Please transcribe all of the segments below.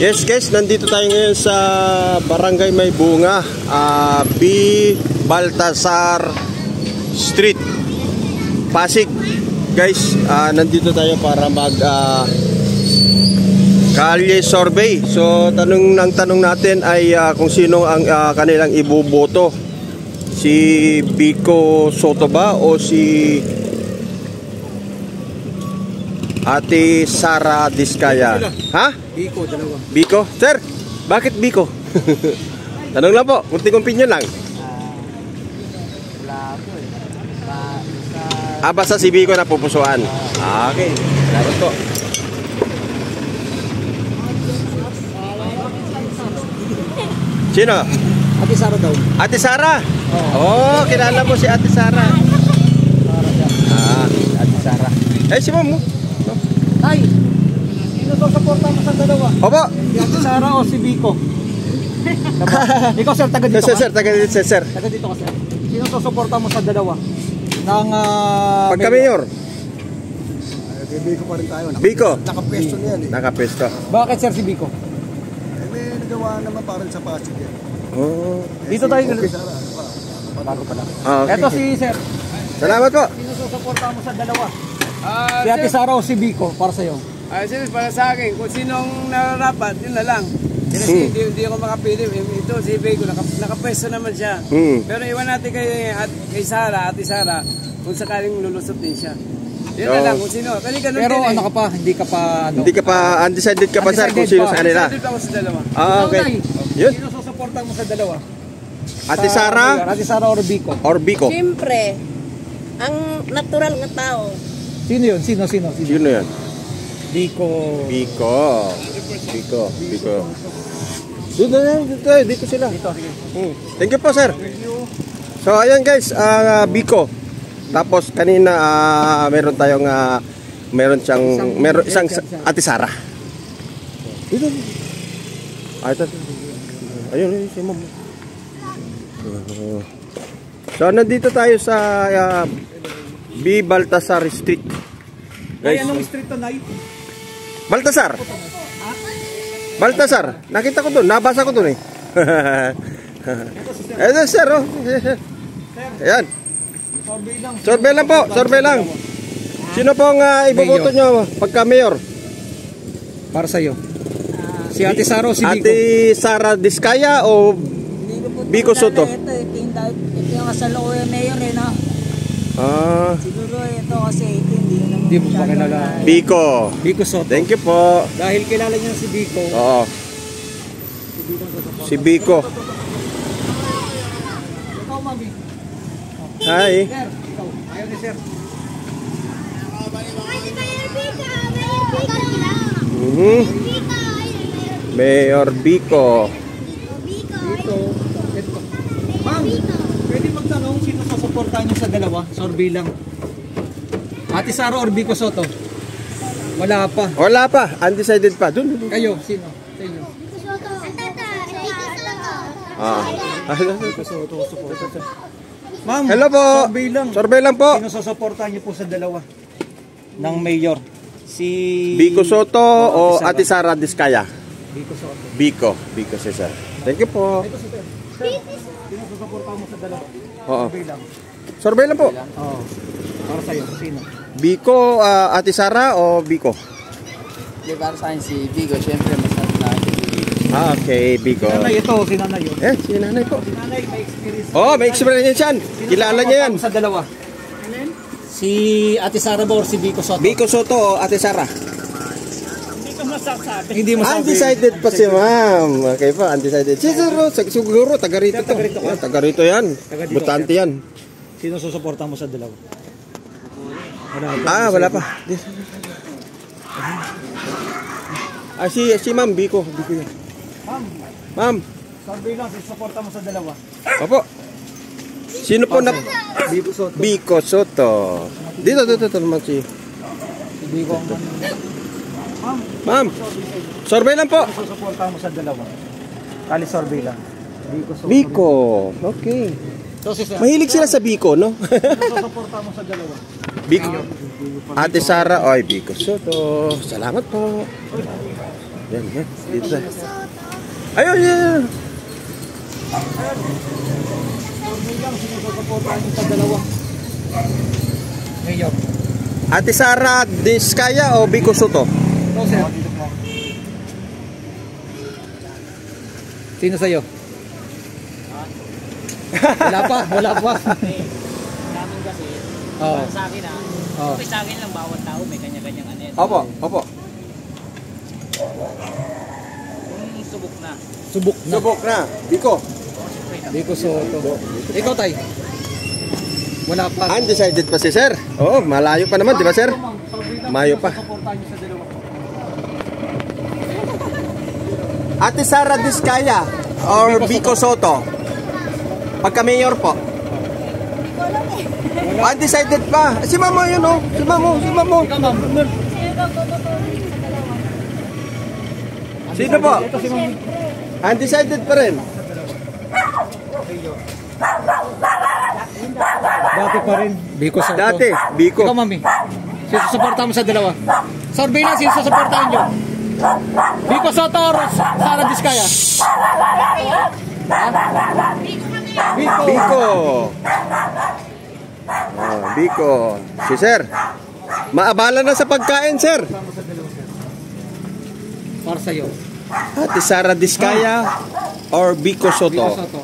Yes guys, nandito tayo ngayon sa Barangay May Bunga, B. Baltasar Street, Pasig. Guys, nandito tayo para mag kalye survey. So tanong natin ay kung sino ang kanilang iboboto. Si Biko Soto ba o si Ate Sara Diskaya? Ha? Biko, dalawa. Biko? Sir, bakit Biko? Tanong lang po, kunting opinion lang. Wala po eh. Basta si Biko na pupusuan. Okay, salamat po. Sino? Ate Sara daw. Ate Sara? Oh, kilala mo si Ate Sara. Ate Sara. Si Ma'am mo. Ay! Sino daw suporta mo sa dalawa? Opo. Si Ate Sara o si Biko? Ikaw sir, taga dito ka? Sir, taga dito sir. Taga dito ka sir. Sino susuporta mo sa dalawa? Ng pagka-mayor? Biko pa rin tayo. Biko? Nakapesto niyan eh. Nakapesto. Bakit sir si Biko? May nagawa naman parang sa Pasig yan. Oh. Dito tayo. Okay, Sara. Bago pa lang. Okay. Ito si sir. Salamat po. Sino susuporta mo sa dalawa? Si Ate Sara o si Biko para sa'yo? Sir, para sa akin, kung sinong nararapat, yun na lang. Kasi hindi ako makapili. Ito, si Biko, nakapwesto naman siya. Pero iwan natin kay Sara, Ate Sara, kung sakaling lulusot din siya. Yun na lang, kung sino. Pero ano ka pa, hindi ka pa ano? Hindi ka pa, undecided ka pa sir kung sino sa kanila? Undecided ako sa dalawa. Okay. Yun. Sino susuporta mo sa dalawa? Ate Sara? Ate Sara or Biko? Or Biko? Siyempre, ang natural ng tao. Sino yun? Sino? Sino yan? Biko. Biko. Dito sila. Thank you po sir. So ayan guys, Biko. Tapos kanina meron tayong meron isang Ate Sara. Dito. Ayun si Ma'am. So nandito tayo sa B. Baltasar Street. Ay, anong street to, Nay? Baltasar. Baltasar. Nakita ko doon, nabasa ko doon eh. Ito sir, oh. Ayan. Survey lang po, survey lang. Sino pong iboboto nyo pagka mayor? Para sa'yo. Si Ate Sara o si Biko? Ate Sara Diskaya o Biko Soto? Ito yung kasalukuyan mayor eh, no? Siguro ito kasi hindi mo pa kilala. Biko. Biko Soto. Thank you po. Dahil kilala niya si Biko. Oo. Si Biko. Ikaw, Mami. Hi. Sir, ikaw. Ayaw ni Sir. Mayor Biko. Dito. Ma'am, pwede magtanong sino susuportahan niyo sa dalawa? Survey lang. Ate Sara or Biko Soto? Wala pa. Wala pa, undecided pa. Doon. Kayo, sino? Sa inyo? Biko Soto, suporta. Ma'am, Hello po. survey lang. Survey lang po. Sino susuportahan niyo po sa dalawa? Ng mayor? Si Biko Soto o Ate Sara Diskaya? Biko Soto. Biko si sir. Thank you po. Ito si Sir. Sino susuportahan mo sa dalawa? Oo. Survey lang. Survey lang po. Oo. Para sa'yo, sino? Biko, Ate Sara o Biko? Di para sa akin si Biko, syempre masarap na akin. Okay, Biko. Nanay ito, si nanay yun. Si nanay po. Si nanay, may experience. Oh, may experience yan. Kilala niya yan. Sa dalawa. Si Ate Sara ba or si Biko Soto? Biko Soto o Ate Sara? Hindi mo sabi. Undecided pa si ma'am. Okay pa, undecided. Siguro, taga rito to. Taga rito yan. Butante yan. Sino susuporta mo sa dalawa? Wala pa. Si ma'am, Biko yan. Ma'am. Survey lang, susuporta mo sa dalawa. Opo. Sino po na? Biko Soto. Biko Soto. Dito naman si Biko ang Ma'am. Survey lang po. susuporta mo sa dalawa. Kali survey lang. Biko Soto. Biko. Okay. So, si Sir. Mahilig sila sa Biko, no? Susuporta mo sa dalawa. Biko. Ate Sara, Biko Soto. Salamat po. Yan. Dito tayo. Ayun, yan. Sorbilang, sinusuportahan niyo sa dalawa. Mayor. Ate Sara Diskaya o Vico Soto? Ito, sir. Sino sa'yo? Wala pa. Namin kasi, Oo. sa akin okay sa akin lang bawat tao may kanya-kanyang ano yan. Opo. Kung subok na. Subok na. Vico. Vico Soto. Ikaw, tay. Wala pa. Undecided pa si sir. Oo, malayo pa naman, di ba sir? Mayo pa. Suportahan niyo sa dalawa. Ate Sara Diskaya or Vico Soto? Pagka-mayor po. Undecided pa. Si Mamo yun oh. Si Mamo. Ikaw, ma'am. Sino po? Ito si ma'am. Undecided pa rin. Dati pa rin. Vico Soto. Dati, Vico. Ikaw, mami. Sino suportahan mo sa dalawa? Survey na, sino suportahan nyo? Vico Soto or Sara Diskaya? Vico. Vico. Si sir. Maabala na sa pagkain, sir. Para sa'yo. Ate Sara Diskaya or Vico Vico Soto? Soto.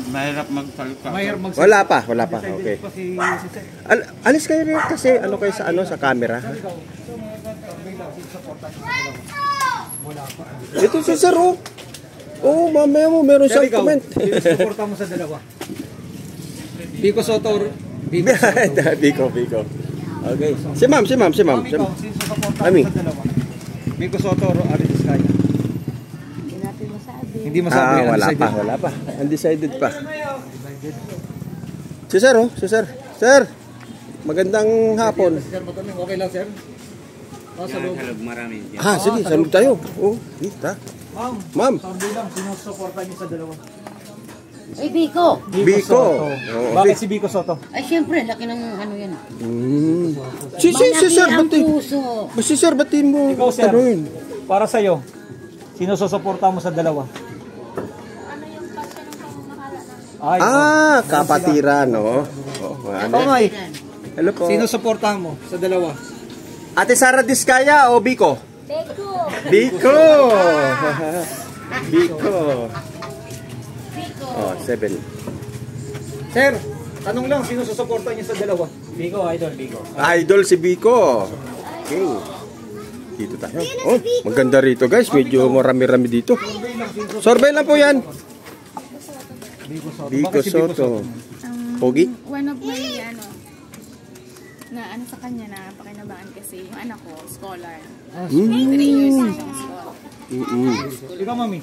Mahirap magsalita. Mahirap mag- Wala pa. Okay. Pa si Sir. Alis kayo rin kasi ano kayo sa camera. Ito si sir oh. Oh, mamaya mo meron Sir, siyang ikaw, comment. sino suportahan mo sa dalawa? Vico Soto or Vico Soto? Vico. Okay. Si ma'am. Ma'am, ikaw, sino suportahan Ami. mo sa dalawa? Vico Soto or Ari Diskaya? Hindi natin masabi. Hindi masabi. Wala pa. Undecided pa. Si sir oh, Sir, magandang hapon. Sir, matanong, okay lang, sir? Sa loob. Marami. Sige, salud tayo. Oh, dito. Ma'am. Survey lang, sino suportahan niyo sa dalawa? Ay, Vico. Vico. Soto. Oo, Bakit si Vico Soto? Ay, siyempre, laki ng ano yan. Si sir, ang ba't puso. si sir, batiin mo? Ikaw, sir. Ano yun? Para sa'yo, sino susuportahan mo sa dalawa? Ay, Kapatiran, no? ikaw nga eh. Hello po. Sino suportahan mo sa dalawa? Ate Sara Diskaya o Vico? Vico. Oh, 7. Sir, tanong lang, sino susuportahan niyo sa dalawa? Vico, Vico. Idol si Vico. Okay. Dito tayo. Oh, maganda rito guys. Medyo marami-rami dito. Survey lang po yan. Vico Soto. Vico Bakit si Vico Soto. Pogi? One of my na sa kanya na pakinabangan kasi yung anak ko, scholar. 3 years na siyang scholar. Ikaw, mami.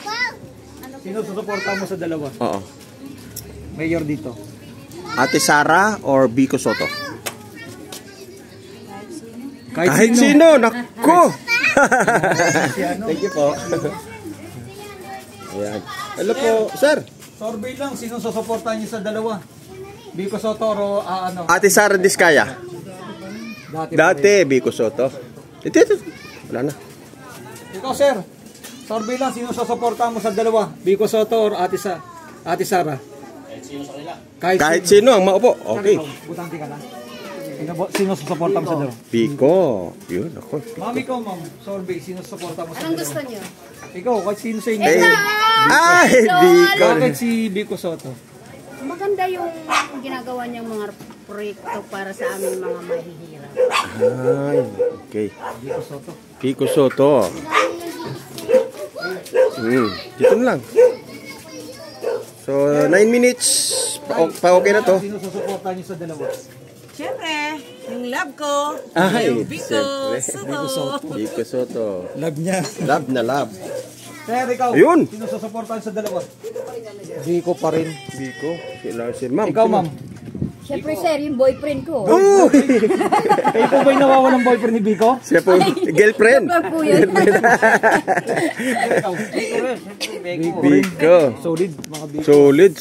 Sino susuportahan mo sa dalawa? Oo. Mayor dito. Ate Sara or Vico Soto? Kahit sino. Nako. Thank you po. Ayan. Hello po, sir. Survey lang, sino susuportahan niyo sa dalawa? Vico Soto o ano? Ate Sara Diskaya. Dati, Vico Soto. Ito. Wala na. Ikaw, sir. Survey lang, sino susuportahan mo sa dalawa? Vico Soto or Ate Sara? Kahit Kahit sino ang maupo. Okay. Butante ka na. Sino susuportahan mo sa dalawa? Vico. Yun, ako. Mami ko, ma'am. Survey, sino susuportahan mo sa Anong dalawa? gusto niyo? Ikaw, kahit sino sa inyo. Ay, Vico. Bakit si Vico Soto? Maganda yung ginagawa niyang mga proyekto para sa aming mga mahihirap. Ay, okay. Vico Soto. Vico Soto. Dito na lang. So, 9 minutes. Okay na to. Sino susuportahan niyo sa dalawa? Siyempre, yung love ko, Ay, yung Vico Soto. Vico Soto. Love niya. Love na love. Sir, ikaw, Ayun. sino susuportahan sa dalawa? Vico pa rin. Vico. Si ma'am. Ikaw, ma'am. Siyempre, sir, yung boyfriend ko. Oh! Kayo po ba'y nawawa ng boyfriend ni Vico? Siya po, girlfriend. Joke lang po yun. Ikaw. Vico. Solid, mga Vico. Solid.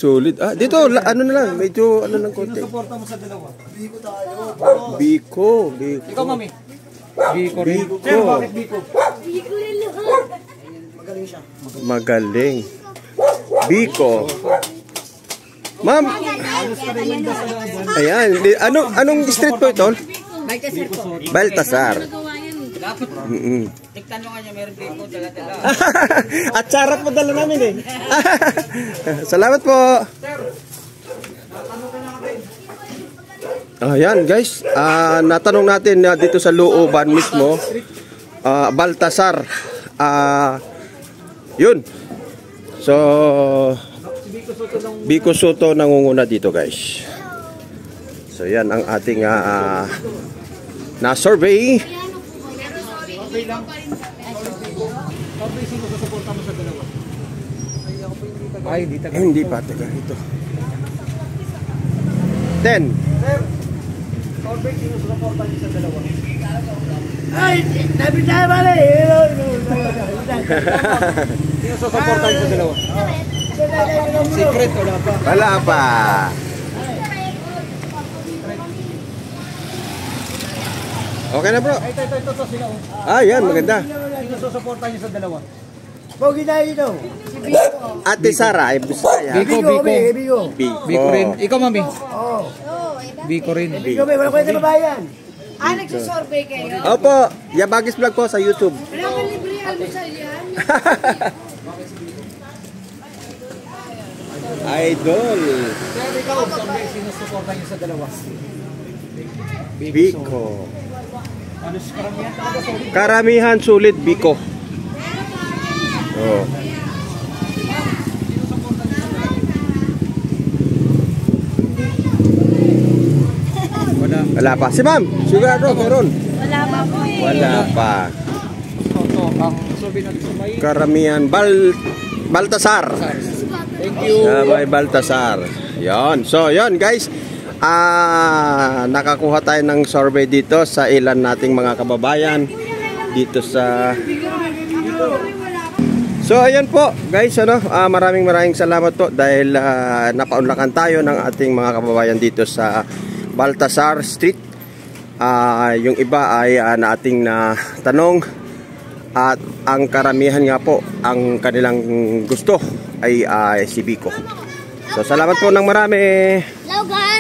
Dito, ano na lang. Medyo, ano lang Sino konti. suporta mo sa dalawa? Vico. Ikaw, mami. Biko rin. Biko. Sir, bakit Biko? Magaling. Biko. Ma'am. Ayan. Anong street po ito? Baltasar po. Baltasar. Tiktan mo nga niya, meron Biko, dala-dala. At sarap po dala namin eh. Salamat po. Ayan guys, natanong natin dito sa looban mismo, Baltasar. Yun. So, Biko Soto nangunguna dito guys. So yan ang ating na-survey. Sino susuporta mo sa dalawa? Ay, hindi taga. Hindi pa, taga rito. 10. Sir, Corbett, sino susuporta niyo sa dalawa? Ay, sabi tayo pala Sino susuporta niyo sa dalawa? Secret, wala pa. Wala pa. Okay na bro. Ito sila. Yan, maganda. Sino susuporta niyo sa dalawa? Pogi tayo dito. Ate Sara, ay Bisaya. Biko. Biko rin. Ikaw, mami? Oo. Biko rin. Biko, may wala ko yung babayan. Nagsusurvey kayo? Opo, Yabagis Vlog po sa YouTube. Wala ka libre almusal yan? Idol. Sir, ikaw, sino susuporta niyo sa dalawa? Biko. Ano sa karamihan talaga, sorry. Karamihan sulit Biko. Oh. Wala pa. Si ma'am, sigurado meron. Wala pa po eh. Wala pa. Ito, ang survey natin sa may... Karamihan Baltasar. Thank you. May Baltasar. Yon. So, yon guys. Nakakuha tayo ng survey dito sa ilan nating mga kababayan dito sa... So, ayan po guys, maraming salamat po dahil napaunlakan tayo ng ating mga kababayan dito sa Baltasar Street. Yung iba ay nating tanong at ang karamihan nga po ang kanilang gusto ay si Biko. So salamat po ng marami. Hello guys!